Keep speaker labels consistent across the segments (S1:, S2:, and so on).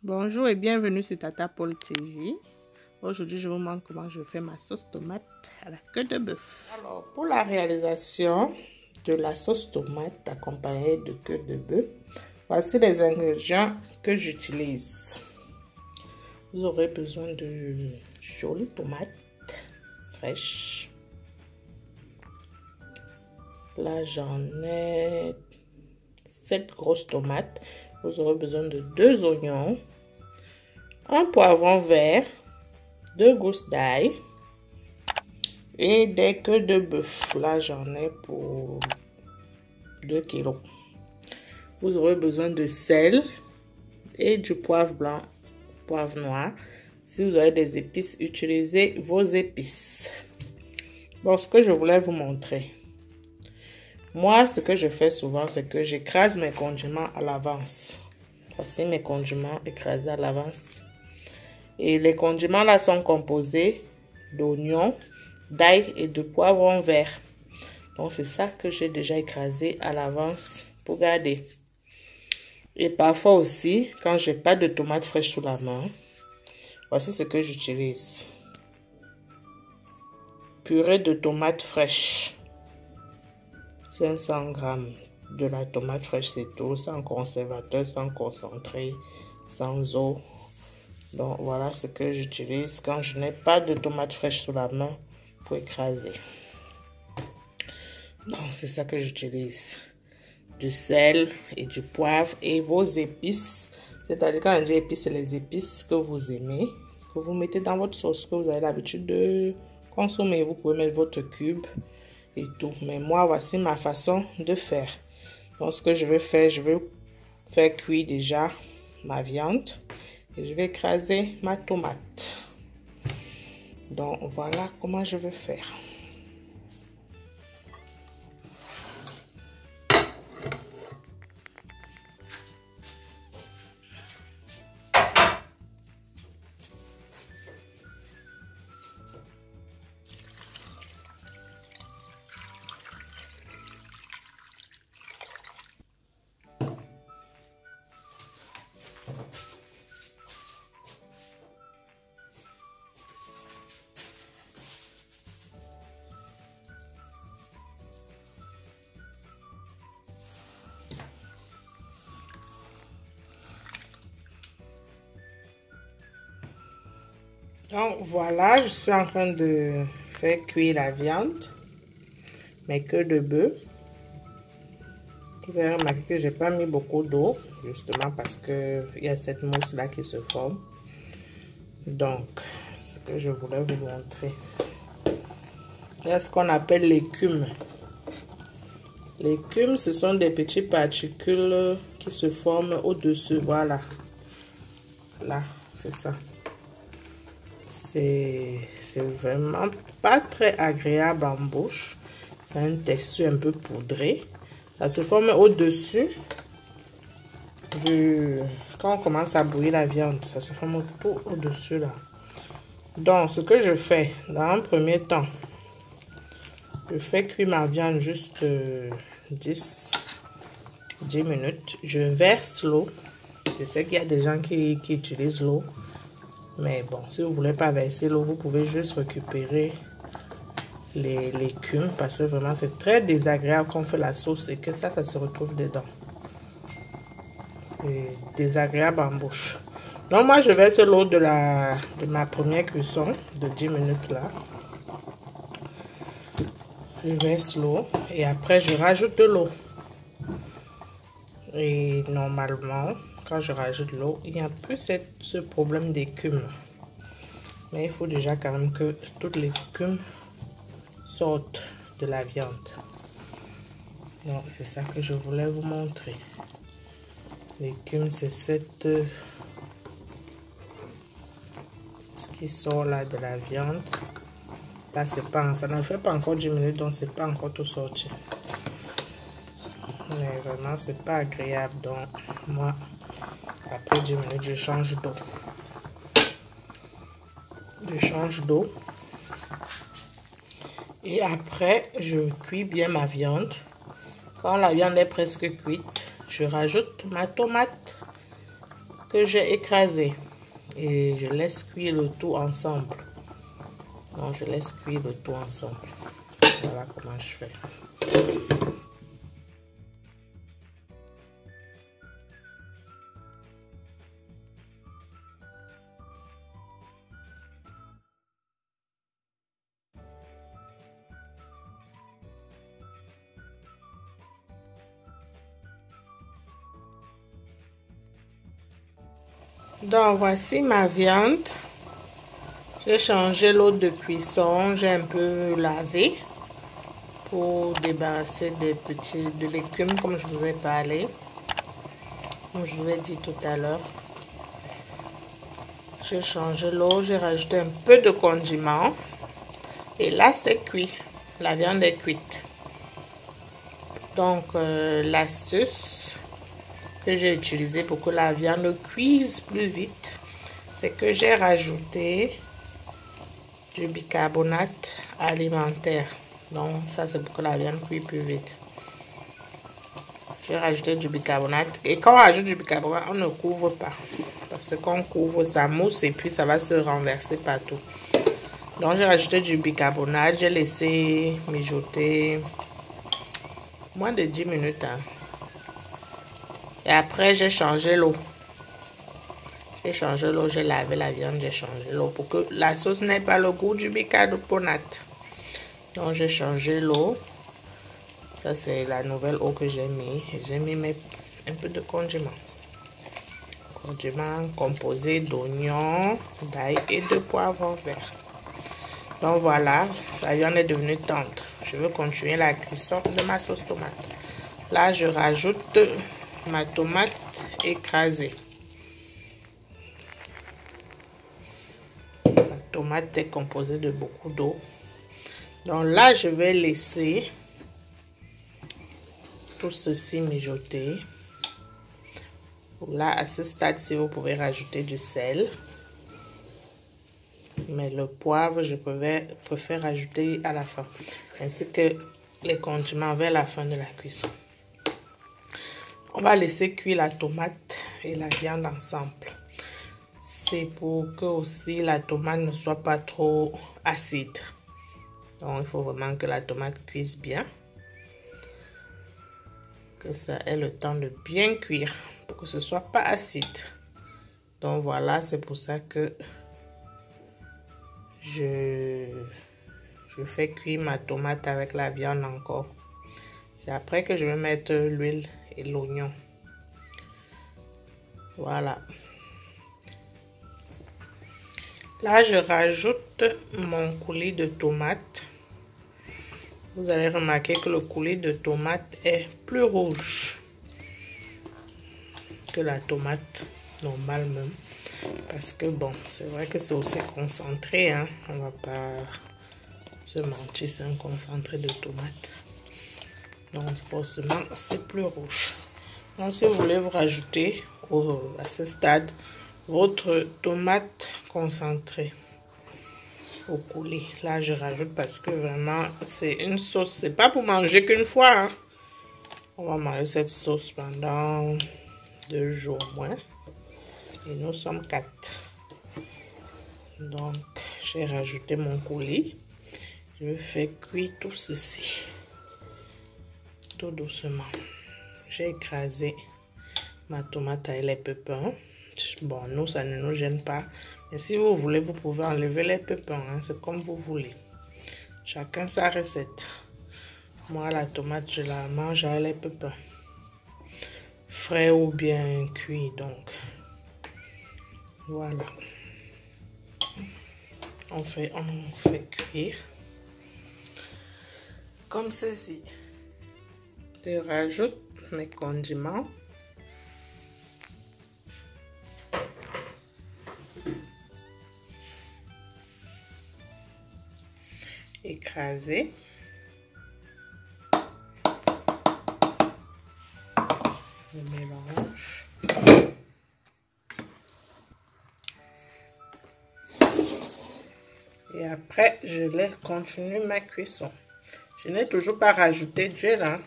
S1: Bonjour et bienvenue sur Tata Paul TV. Aujourd'hui, je vous montre comment je fais ma sauce tomate à la queue de bœuf. Alors, pour la réalisation de la sauce tomate accompagnée de queue de bœuf, voici les ingrédients que j'utilise. Vous aurez besoin de jolies tomates fraîches. Là, j'en ai 7 grosses tomates. Vous aurez besoin de 2 oignons, un poivron vert, 2 gousses d'ail et des queues de bœuf. Là, j'en ai pour 2 kilos. Vous aurez besoin de sel et du poivre blanc, poivre noir. Si vous avez des épices, utilisez vos épices. Bon, ce que je voulais vous montrer. Moi, ce que je fais souvent, c'est que j'écrase mes condiments à l'avance. Voici mes condiments écrasés à l'avance. Et les condiments là sont composés d'oignons, d'ail et de poivron vert. Donc, c'est ça que j'ai déjà écrasé à l'avance pour garder. Et parfois aussi, quand je n'ai pas de tomates fraîches sous la main, voici ce que j'utilise. Purée de tomates fraîches. 500 g de la tomate fraîche, c'est tout, sans conservateur, sans concentré, sans eau. Donc voilà ce que j'utilise quand je n'ai pas de tomate fraîche sous la main pour écraser. Donc c'est ça que j'utilise. Du sel et du poivre et vos épices. C'est-à-dire quand je dis épices, c'est les épices que vous aimez, que vous mettez dans votre sauce, que vous avez l'habitude de consommer. Vous pouvez mettre votre cube et tout, mais moi voici ma façon de faire. Donc ce que je vais faire, je vais faire cuire déjà ma viande et je vais écraser ma tomate. Donc voilà comment je vais faire. Donc voilà, je suis en train de faire cuire la viande, mes queues de bœuf. Vous avez remarqué que j'ai pas mis beaucoup d'eau, justement parce que il y a cette mousse là qui se forme. Donc, ce que je voulais vous montrer. Il y a ce qu'on appelle l'écume. L'écume, ce sont des petites particules qui se forment au-dessus. Voilà. Là, c'est ça. C'est vraiment pas très agréable en bouche. C'est une texture un peu poudrée. Ça se forme au-dessus quand on commence à bouillir la viande. Ça se forme au-dessus là. Donc, ce que je fais, dans un premier temps, je fais cuire ma viande juste 10 minutes. Je verse l'eau. Je sais qu'il y a des gens qui utilisent l'eau. Mais bon, si vous ne voulez pas verser l'eau, vous pouvez juste récupérer l'écume. Parce que vraiment, c'est très désagréable quand on fait la sauce et que ça se retrouve dedans. C'est désagréable en bouche. Donc moi, je verse l'eau de ma première cuisson de 10 minutes là. Je verse l'eau et après, je rajoute de l'eau. Et normalement, quand je rajoute l'eau, il n'y a plus ce problème d'écume. Mais il faut déjà quand même que toute l'écume sorte de la viande. Donc c'est ça que je voulais vous montrer. L'écume, c'est ce qui sort là de la viande. Là, c'est pas, ça ne fait pas encore 10 minutes, donc c'est pas encore tout sorti. Mais vraiment, c'est pas agréable. Donc moi, après 10 minutes, je change d'eau. Je change d'eau. Et après, je cuis bien ma viande. Quand la viande est presque cuite, je rajoute ma tomate que j'ai écrasé. Et je laisse cuire le tout ensemble. Donc je laisse cuire le tout ensemble. Voilà comment je fais. Donc voici ma viande. J'ai changé l'eau de cuisson, j'ai un peu lavé pour débarrasser de légumes comme je vous ai parlé, comme je vous ai dit tout à l'heure. J'ai changé l'eau, j'ai rajouté un peu de condiments et là c'est cuit, la viande est cuite. Donc l'astuce que j'ai utilisée pour que la viande cuise plus vite, c'est que j'ai rajouté du bicarbonate alimentaire. Donc ça c'est pour que la viande cuise plus vite. J'ai rajouté du bicarbonate et quand on rajoute du bicarbonate on ne couvre pas parce qu'on couvre ça mousse et puis ça va se renverser partout. Donc j'ai rajouté du bicarbonate, j'ai laissé mijoter moins de 10 minutes hein. Et après j'ai changé l'eau. J'ai lavé la viande, j'ai changé l'eau pour que la sauce n'ait pas le goût du bicarbonate. Donc j'ai changé l'eau. Ça c'est la nouvelle eau que j'ai mis. J'ai mis un peu de condiments. Condiments composés d'oignons, d'ail et de poivron vert. Donc voilà, la viande est devenue tendre. Je veux continuer la cuisson de ma sauce tomate. Là je rajoute ma tomate écrasée. La tomate est composée de beaucoup d'eau. Donc là, je vais laisser tout ceci mijoter. Là, à ce stade-ci, vous pouvez rajouter du sel. Mais le poivre, je préfère rajouter à la fin. Ainsi que les condiments vers la fin de la cuisson. On va laisser cuire la tomate et la viande ensemble. C'est pour que aussi la tomate ne soit pas trop acide. Donc il faut vraiment que la tomate cuise bien. Que ça ait le temps de bien cuire pour que ce soit pas acide. Donc voilà, c'est pour ça que je fais cuire ma tomate avec la viande encore. C'est après que je vais mettre l'huile et l'oignon. Voilà. Là, je rajoute mon coulis de tomate. Vous allez remarquer que le coulis de tomate est plus rouge que la tomate normale même. Parce que bon, c'est vrai que c'est aussi concentré, hein. On va pas se mentir, c'est un concentré de tomate. Donc forcément, c'est plus rouge. Donc si vous voulez vous rajouter à ce stade votre tomate concentrée au coulis. Là, je rajoute parce que vraiment, c'est une sauce. C'est pas pour manger qu'une fois. Hein. On va manger cette sauce pendant 2 jours au moins. Et nous sommes 4. Donc, j'ai rajouté mon coulis. Je vais faire cuire tout ceci. Tout doucement. J'ai écrasé ma tomate et les pépins. Bon, nous, ça ne nous gêne pas. Mais si vous voulez, vous pouvez enlever les pépins. Hein, c'est comme vous voulez. Chacun sa recette. Moi, la tomate, je la mange avec les pépins. Frais ou bien cuit, donc. Voilà. On fait cuire. Comme ceci. Je rajoute mes condiments. Écraser. Je mélange. Et après, je laisse continuer ma cuisson. Je n'ai toujours pas rajouté d'huile. Hein.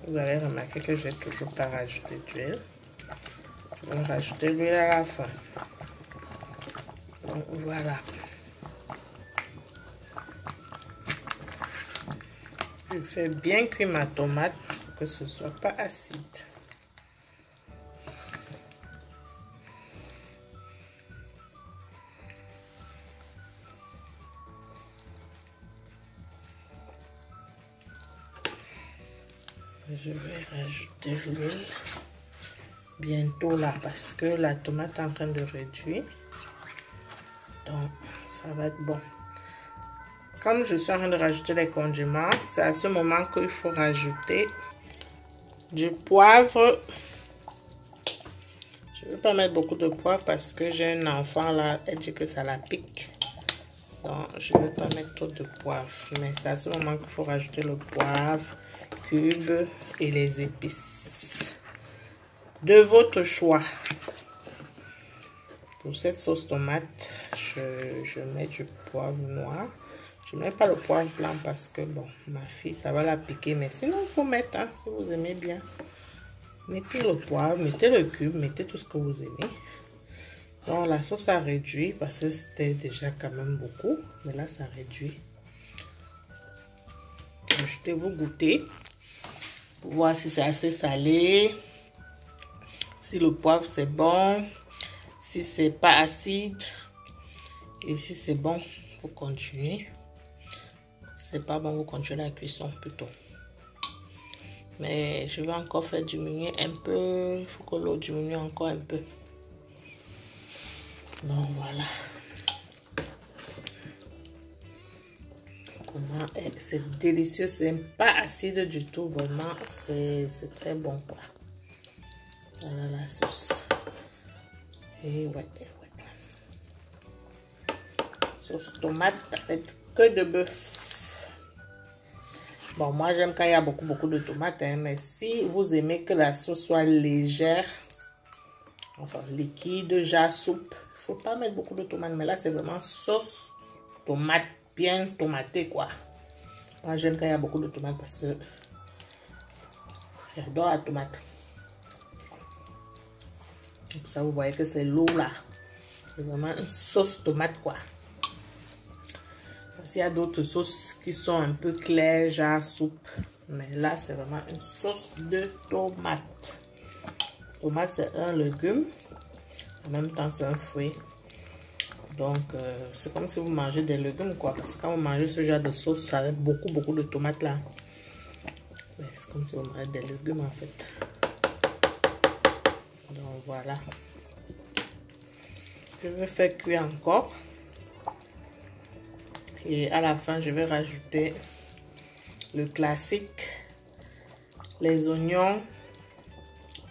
S1: Vous allez remarquer que je n'ai toujours pas rajouté d'huile. Je vais rajouter l'huile à la fin. Donc voilà. Je fais bien cuire ma tomate pour que ce ne soit pas acide. Je vais rajouter l'huile bientôt là parce que la tomate est en train de réduire. Donc ça va être bon. Comme je suis en train de rajouter les condiments, c'est à ce moment qu'il faut rajouter du poivre. Je ne vais pas mettre beaucoup de poivre parce que j'ai un enfant là, elle dit que ça la pique. Donc je ne vais pas mettre trop de poivre. Mais c'est à ce moment qu'il faut rajouter le poivre cube et les épices. De votre choix. Pour cette sauce tomate, je mets du poivre noir. Je ne mets pas le poivre blanc parce que, bon, ma fille, ça va la piquer. Mais sinon, il faut mettre, hein, si vous aimez bien. Mettez le poivre, mettez le cube, mettez tout ce que vous aimez. Donc, la sauce a réduit parce que c'était déjà quand même beaucoup. Mais là, ça réduit. Ajoutez-vous goûter pour voir si c'est assez salé. Si le poivre, c'est bon. Si c'est pas acide. Et si c'est bon, vous continuez. C'est pas bon, vous continuez la cuisson plutôt. Mais je vais encore faire diminuer un peu. Il faut que l'eau diminue encore un peu. Donc voilà. C'est délicieux. C'est pas acide du tout. Vraiment, c'est très bon quoi. Voilà la sauce. Et ouais. Sauce tomate avec que de bœuf. Bon, moi j'aime quand il y a beaucoup de tomates, hein, mais si vous aimez que la sauce soit légère, enfin liquide, genre soupe, il ne faut pas mettre beaucoup de tomates, mais là c'est vraiment sauce tomate, bien tomatée quoi. Moi j'aime quand il y a beaucoup de tomates parce que j'adore la tomate. Pour ça vous voyez que c'est l'eau là. C'est vraiment une sauce tomate quoi. Il y a d'autres sauces qui sont un peu claires, genre soupe. Mais là, c'est vraiment une sauce de tomate. Tomate, c'est un légume. En même temps, c'est un fruit. Donc, c'est comme si vous mangez des légumes, quoi. Parce que quand vous mangez ce genre de sauce, ça avec beaucoup de tomates, là. C'est comme si vous mangez des légumes, en fait. Donc, voilà. Je vais faire cuire encore. Et à la fin, je vais rajouter le classique, les oignons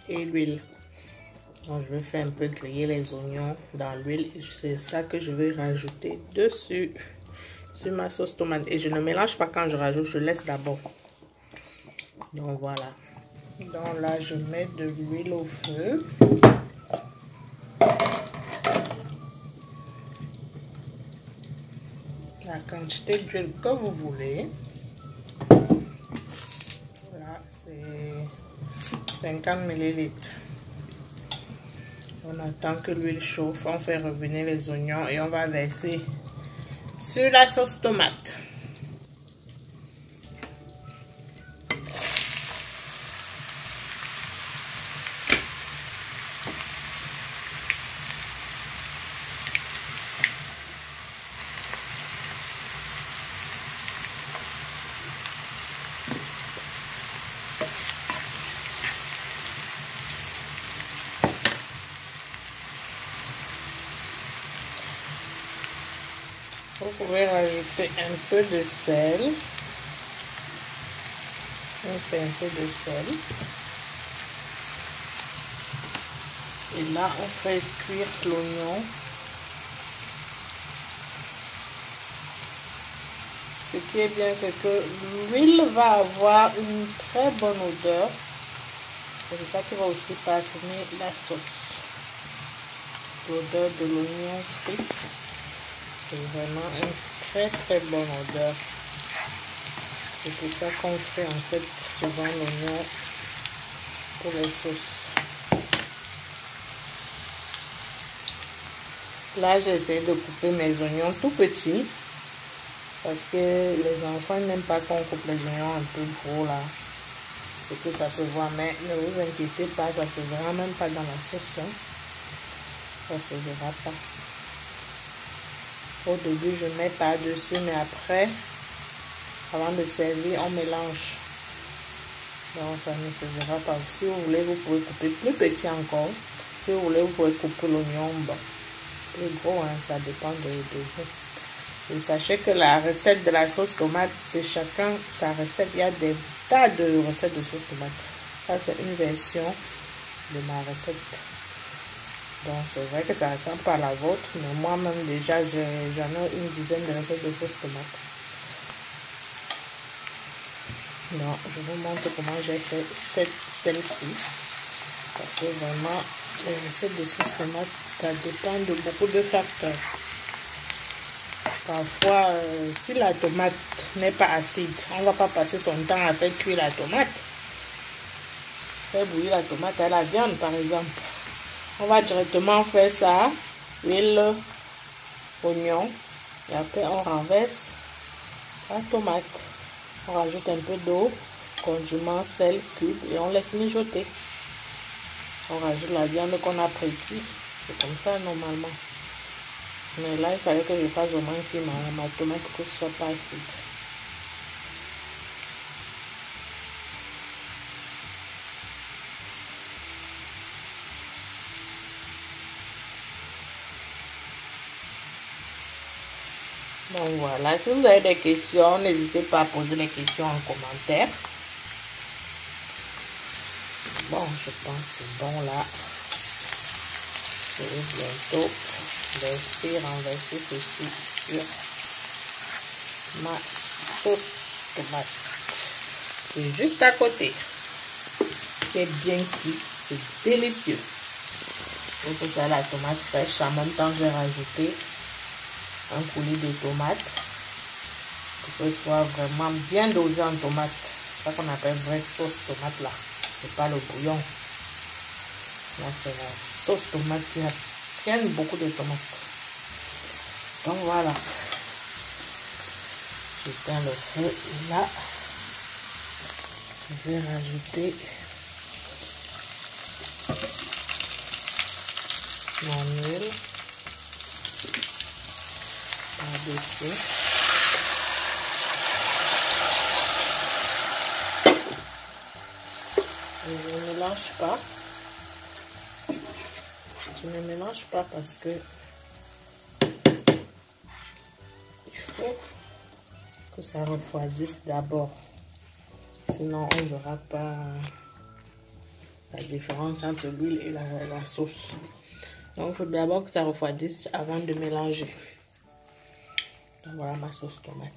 S1: et l'huile. Donc, je vais faire un peu griller les oignons dans l'huile. C'est ça que je vais rajouter dessus, sur ma sauce tomate. Et je ne mélange pas quand je rajoute, je laisse d'abord. Donc, voilà. Donc là, je mets de l'huile au feu. La quantité d'huile que vous voulez. Voilà, c'est 50 ml. On attend que l'huile chauffe, on fait revenir les oignons et on va verser sur la sauce tomate. Vous pouvez rajouter un peu de sel, une pincée de sel. Et là, on fait cuire l'oignon. Ce qui est bien, c'est que l'huile va avoir une très bonne odeur. C'est ça qui va aussi parfumer la sauce. L'odeur de l'oignon frit. C'est vraiment une très bonne odeur. C'est pour ça qu'on fait en fait souvent l'oignon pour les sauces. Là, j'ai essayé de couper mes oignons tout petits. Parce que les enfants n'aiment pas qu'on coupe les oignons un peu gros là. Et que ça se voit. Mais ne vous inquiétez pas, ça se verra même pas dans la sauce. Hein. Ça se verra pas. Au début, je mets par-dessus, mais après, avant de servir, on mélange. Donc, ça ne se verra pas. Si vous voulez, vous pouvez couper plus petit encore. Si vous voulez, vous pouvez couper l'oignon plus gros. Hein, ça dépend de vous. Et sachez que la recette de la sauce tomate, c'est chacun sa recette. Il y a des tas de recettes de sauce tomate. Ça, c'est une version de ma recette. Donc, c'est vrai que ça ne ressemble pas à la vôtre, mais moi-même, déjà, j'en ai une dizaine de recettes de sauce tomate. Donc, je vous montre comment j'ai fait celle-ci. Parce que vraiment, les recettes de sauce tomate, ça dépend de beaucoup de facteurs. Parfois, si la tomate n'est pas acide, on ne va pas passer son temps à faire cuire la tomate. Faire bouillir la tomate à la viande, par exemple. On va directement faire ça, huile, oignon, et après on renverse la tomate. On rajoute un peu d'eau, condiments, sel, cube et on laisse mijoter. On rajoute la viande qu'on a pré-cuite. C'est comme ça normalement. Mais là, il fallait que je fasse vraiment cuire ma tomate pour que ce soit pas acide. Donc voilà, si vous avez des questions, n'hésitez pas à poser les questions en commentaire. Bon, je pense que c'est bon là. Je vais bientôt renverser ceci sur ma sauce tomate. Et juste à côté, c'est bien cuit, c'est délicieux. Donc ça, la tomate fraîche, en même temps j'ai rajouté un coulis de tomates pour que ce soit vraiment bien dosé en tomate. C'est ça qu'on appelle vraie sauce tomate là, c'est pas le bouillon. Là c'est la sauce tomate qui a beaucoup de tomates. Donc voilà, j'éteins le feu et là je vais rajouter mon huile par-dessus. Je ne mélange pas. Je ne mélange pas parce que il faut que ça refroidisse d'abord. Sinon, on ne verra pas la différence entre l'huile et la sauce. Donc, il faut d'abord que ça refroidisse avant de mélanger. Donc, voilà ma sauce tomate.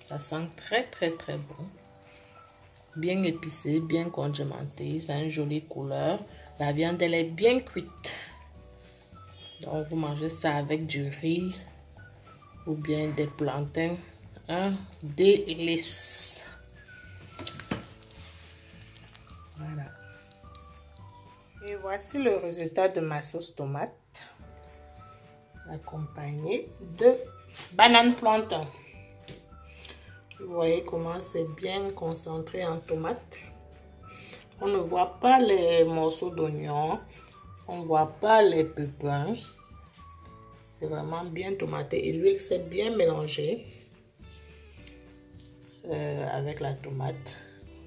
S1: Ça sent très, très, très bon. Bien épicé, bien condimenté. Ça a une jolie couleur. La viande, elle est bien cuite. Donc, vous mangez ça avec du riz ou bien des plantains. Un délice. Voilà. Et voici le résultat de ma sauce tomate. Accompagnée de bananes plantain. Vous voyez comment c'est bien concentré en tomate. On ne voit pas les morceaux d'oignon. On ne voit pas les pépins. C'est vraiment bien tomaté. Et l'huile s'est bien mélangée avec la tomate.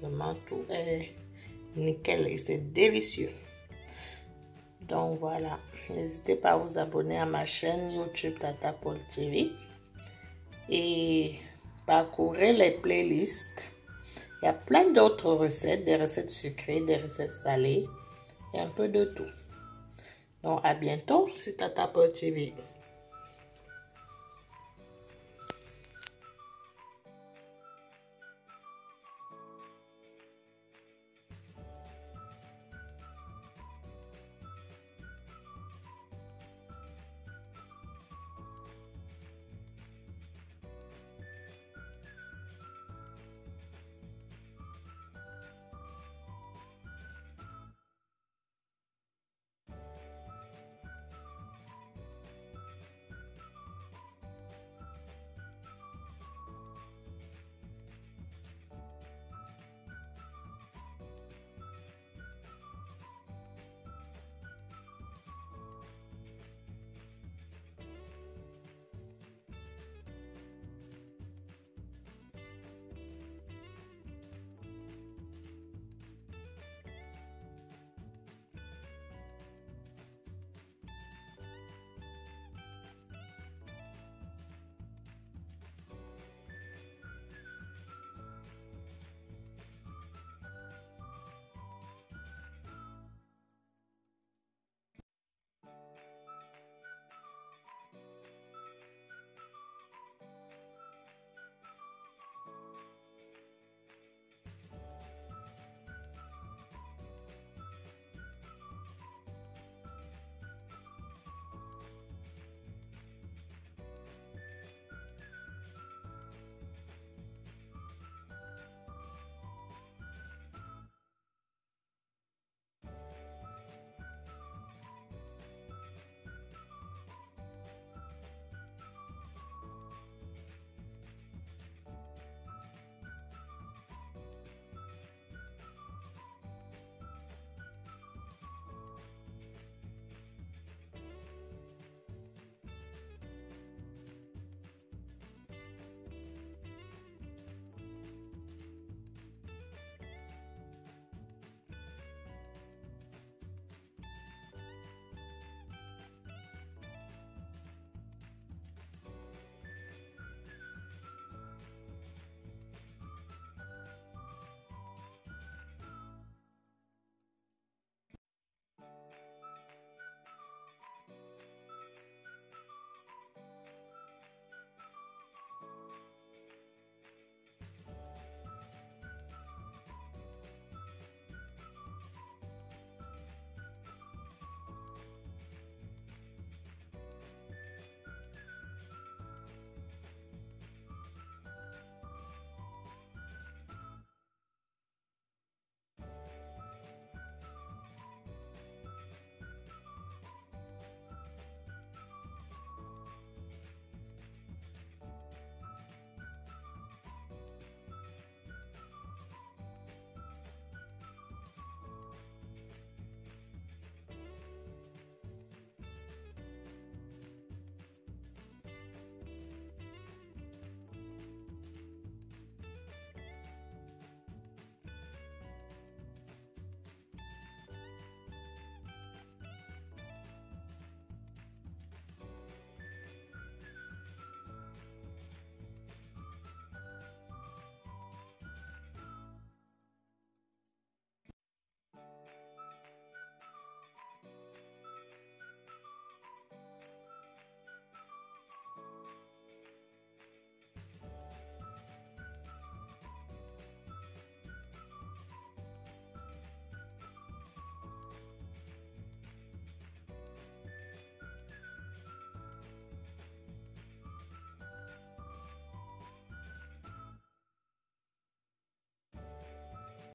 S1: Vraiment tout est nickel et c'est délicieux. Donc voilà. N'hésitez pas à vous abonner à ma chaîne YouTube Tata Paul TV. Et parcourez les playlists. Il y a plein d'autres recettes, des recettes sucrées, des recettes salées et un peu de tout. Donc à bientôt sur Tata Paul TV.